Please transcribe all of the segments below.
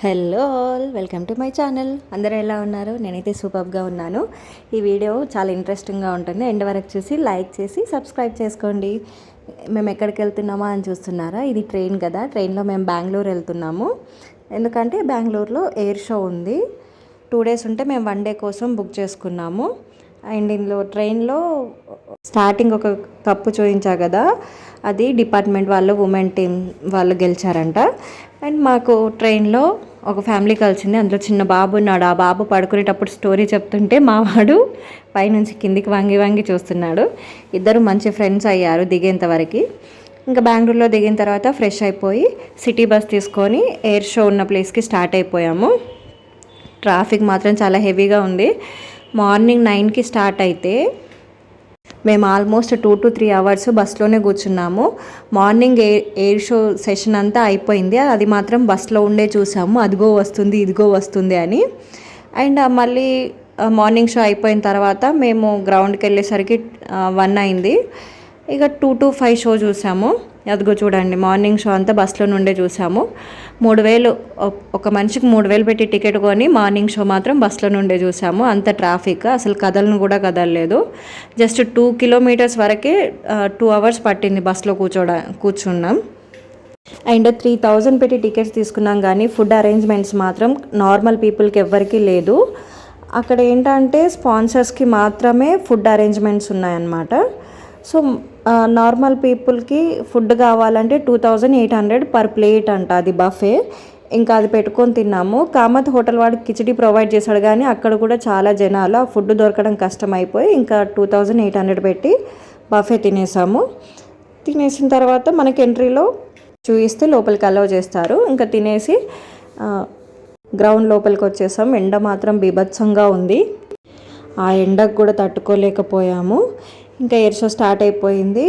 Hello all, welcome to my channel. అందరూ ఎలా ఉన్నారు? నేనైతే సూపర్గా ఉన్నాను. ఈ వీడియో చాలా ఇంట్రెస్టింగ్గా ఉంటుంది. ఎండ్ వరకు చూసి లైక్ చేసి సబ్స్క్రైబ్ చేసుకోండి. మేము ఎక్కడికి వెళ్తున్నామా అని చూస్తున్నారా? ఇది ట్రైన్ కదా. ట్రైన్లో మేము బెంగళూరు వెళ్తున్నాము. ఎందుకంటే బెంగళూరులో ఎయిర్ షో ఉంది. 2 days ఉంటే మేము 1 day కోసం బుక్ చేసుకున్నాము. అండ్ ఇందులో ట్రైన్లో స్టార్టింగ్ ఒక కప్పు చూపించా కదా, అది డిపార్ట్మెంట్ వాళ్ళు ఉమెన్ టీం వాళ్ళు గెలిచారంట. అండ్ మాకు ట్రైన్లో ఒక ఫ్యామిలీ కలిసింది. అందులో చిన్న బాబు ఉన్నాడు. ఆ బాబు పడుకునేటప్పుడు స్టోరీ చెప్తుంటే మా వాడు పైనుంచి కిందికి వంగి వంగి చూస్తున్నాడు. ఇద్దరు మంచి ఫ్రెండ్స్ అయ్యారు దిగేంత వరకు. ఇంకా బెంగళూరులో దిగిన తర్వాత ఫ్రెష్ అయిపోయి సిటీ బస్ తీసుకొని ఎయిర్ షో ఉన్న ప్లేస్కి స్టార్ట్ అయిపోయాము. ట్రాఫిక్ మాత్రం చాలా హెవీగా ఉంది. మార్నింగ్ 9కి స్టార్ట్ అయితే మేము ఆల్మోస్ట్ 2 to 3 hours బస్లోనే కూర్చున్నాము. మార్నింగ్ ఎయిర్ షో సెషన్ అంతా అయిపోయింది. అది మాత్రం బస్లో ఉండే చూసాము, అదిగో వస్తుంది ఇదిగో వస్తుంది అని. అండ్ మళ్ళీ మార్నింగ్ షో అయిపోయిన తర్వాత మేము గ్రౌండ్కి వెళ్ళేసరికి 1 అయింది. ఇక 2 to 5 షో చూసాము. అదిగో చూడండి, మార్నింగ్ షో అంతా బస్లో నుండే చూసాము. 3,000 ఒక మనిషికి 3,000 పెట్టి టికెట్ కొని మార్నింగ్ షో మాత్రం బస్లో నుండే చూసాము. అంత ట్రాఫిక్, అసలు కదలను కూడా కదలలేదు. జస్ట్ 2 kilometers వరకే 2 hours పట్టింది బస్లో కూర్చున్నాం. అండ్ 3,000 పెట్టి టికెట్స్ తీసుకున్నాం, కానీ ఫుడ్ అరేంజ్మెంట్స్ మాత్రం నార్మల్ పీపుల్కి ఎవ్వరికీ లేదు. అక్కడ ఏంటంటే స్పాన్సర్స్కి మాత్రమే ఫుడ్ అరేంజ్మెంట్స్ ఉన్నాయన్నమాట. సో నార్మల్ పీపుల్కి ఫుడ్ కావాలంటే 2,800 per plate అంట. అది బఫే. ఇంకా అది పెట్టుకొని తిన్నాము. కామత్ హోటల్ వాడు కిచడీ ప్రొవైడ్ చేశాడు, కానీ అక్కడ కూడా చాలా జనాలు, ఆ ఫుడ్ దొరకడం కష్టమైపోయి ఇంకా 2,800 పెట్టి బఫే తినేసాము. తినేసిన తర్వాత మనకి ఎంట్రీలో చూపిస్తే లోపలికి అలౌ చేస్తారు. ఇంకా తినేసి గ్రౌండ్ లోపలికి వచ్చేసాం. ఎండ మాత్రం బీభత్సంగా ఉంది. ఆ ఎండకు కూడా తట్టుకోలేకపోయాము. ఇంకా ఎయిర్ షో స్టార్ట్ అయిపోయింది.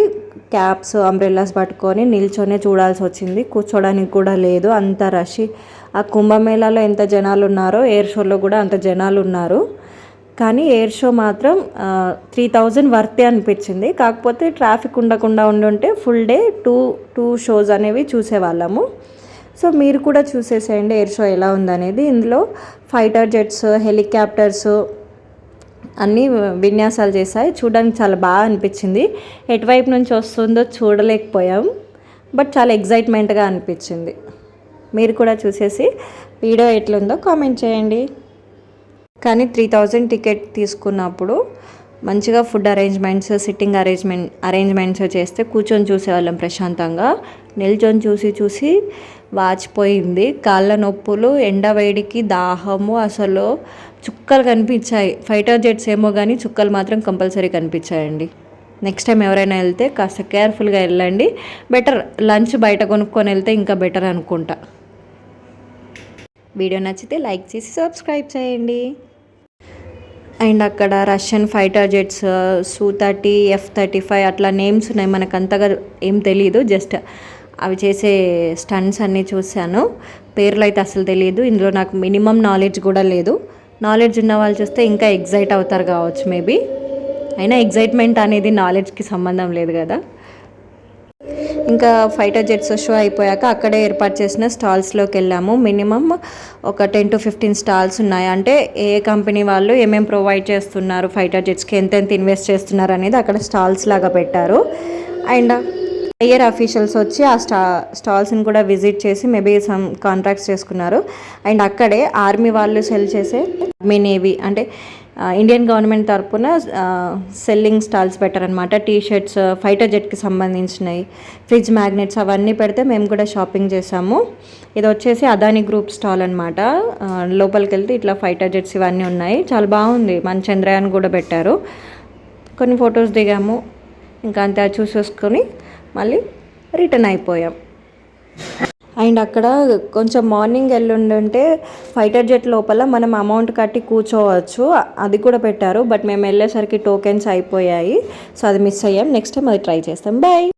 క్యాప్స్, అంబ్రెల్లాస్ పట్టుకొని నిల్చొనే చూడాల్సి వచ్చింది. కూర్చోడానికి కూడా లేదు, అంత రష్. ఆ కుంభమేళాలో ఎంత జనాలు ఉన్నారో ఎయిర్ షోలో కూడా అంత జనాలు ఉన్నారు. కానీ ఎయిర్ షో మాత్రం 3,000 వర్తే అనిపించింది. కాకపోతే ట్రాఫిక్ ఉండకుండా ఉండుంటే ఫుల్ డే 2 shows అనేవి చూసేవాళ్ళము. సో మీరు కూడా చూసేసేయండి ఎయిర్ షో ఎలా ఉందనేది. ఇందులో ఫైటర్ జెట్స్, హెలికాప్టర్స్ అన్నీ విన్యాసాలు చేశాయి. చూడడానికి చాలా బాగా అనిపించింది. ఎటువైపు నుంచి వస్తుందో చూడలేకపోయాం, బట్ చాలా ఎగ్జైట్మెంట్గా అనిపించింది. మీరు కూడా చూసేసి వీడియో ఎట్లుందో కామెంట్ చేయండి. కానీ 3,000 టికెట్ తీసుకున్నప్పుడు మంచిగా ఫుడ్ అరేంజ్మెంట్స్, సిట్టింగ్ అరేంజ్మెంట్స్ చేస్తే కూర్చొని చూసేవాళ్ళం ప్రశాంతంగా. నిల్చొని చూసి వాచిపోయింది. కాళ్ళ నొప్పులు, ఎండ వేడికి, దాహము, అసలు చుక్కలు కనిపించాయి. ఫైటర్ జెట్స్ ఏమో కానీ చుక్కలు మాత్రం కంపల్సరీ కనిపించాయండి. నెక్స్ట్ టైం ఎవరైనా వెళ్తే కాస్త కేర్ఫుల్గా వెళ్ళండి. బెటర్ లంచ్ బయట కొనుక్కొని వెళ్తే ఇంకా బెటర్ అనుకుంటా. వీడియో నచ్చితే లైక్ చేసి సబ్స్క్రైబ్ చేయండి. అండ్ అక్కడ Russian fighter jets, Su-30, F-35 అట్లా నేమ్స్ ఉన్నాయి. మనకు అంతగా ఏం తెలియదు, జస్ట్ అవి చేసే స్టంట్స్ అన్నీ చూశాను. పేర్లు అయితే అసలు తెలియదు. ఇందులో నాకు మినిమం నాలెడ్జ్ కూడా లేదు. నాలెడ్జ్ ఉన్న వాళ్ళు చూస్తే ఇంకా ఎగ్జైట్ అవుతారు కావచ్చు మేబీ. అయినా ఎగ్జైట్మెంట్ అనేది నాలెడ్జ్కి సంబంధం లేదు కదా. ఇంకా ఫైటర్ జెట్స్ షో అయిపోయాక అక్కడే ఏర్పాటు చేసిన స్టాల్స్లోకి వెళ్ళాము. మినిమం ఒక 10 to 15 స్టాల్స్ ఉన్నాయి. అంటే ఏ కంపెనీ వాళ్ళు ఏమేమి ప్రొవైడ్ చేస్తున్నారు, ఫైటర్ జెట్స్కి ఎంతెంత ఇన్వెస్ట్ చేస్తున్నారు అనేది అక్కడ స్టాల్స్ లాగా పెట్టారు. అండ్ హైయర్ అఫీషియల్స్ వచ్చి ఆ స్టాల్స్ని కూడా విజిట్ చేసి మేబీ సమ్ కాంట్రాక్ట్స్ చేసుకున్నారు. అండ్ అక్కడే ఆర్మీ వాళ్ళు సెల్ చేసే ఆర్మీ, నేవీ అంటే ఇండియన్ గవర్నమెంట్ తరపున సెల్లింగ్ స్టాల్స్ పెట్టారనమాట. టీ-షర్ట్స్, ఫైటర్ జెట్కి సంబంధించినవి, ఫ్రిడ్జ్ మ్యాగ్నెట్స్ అవన్నీ పెడితే మేము కూడా షాపింగ్ చేసాము. ఇది వచ్చేసి అదానీ గ్రూప్ స్టాల్ అనమాట. లోపలికి వెళ్తే ఇట్లా ఫైటర్ జెట్స్ ఇవన్నీ ఉన్నాయి. చాలా బాగుంది. మన చంద్రయాన్ కూడా పెట్టారు. కొన్ని ఫొటోస్ దిగాము. ఇంకా అంతే చూసేసుకొని మళ్ళీ రిటర్న్ అయిపోయాం. అండ్ అక్కడ కొంచెం మార్నింగ్ వెళ్ళుంటే ఫైటర్ జెట్ లోపల మనం అమౌంట్ కట్టి కూర్చోవచ్చు, అది కూడా పెట్టారు. బట్ మేము వెళ్ళేసరికి టోకెన్స్ అయిపోయాయి, సో అది మిస్ అయ్యాం. నెక్స్ట్ టైం అది ట్రై చేస్తాం. బాయ్.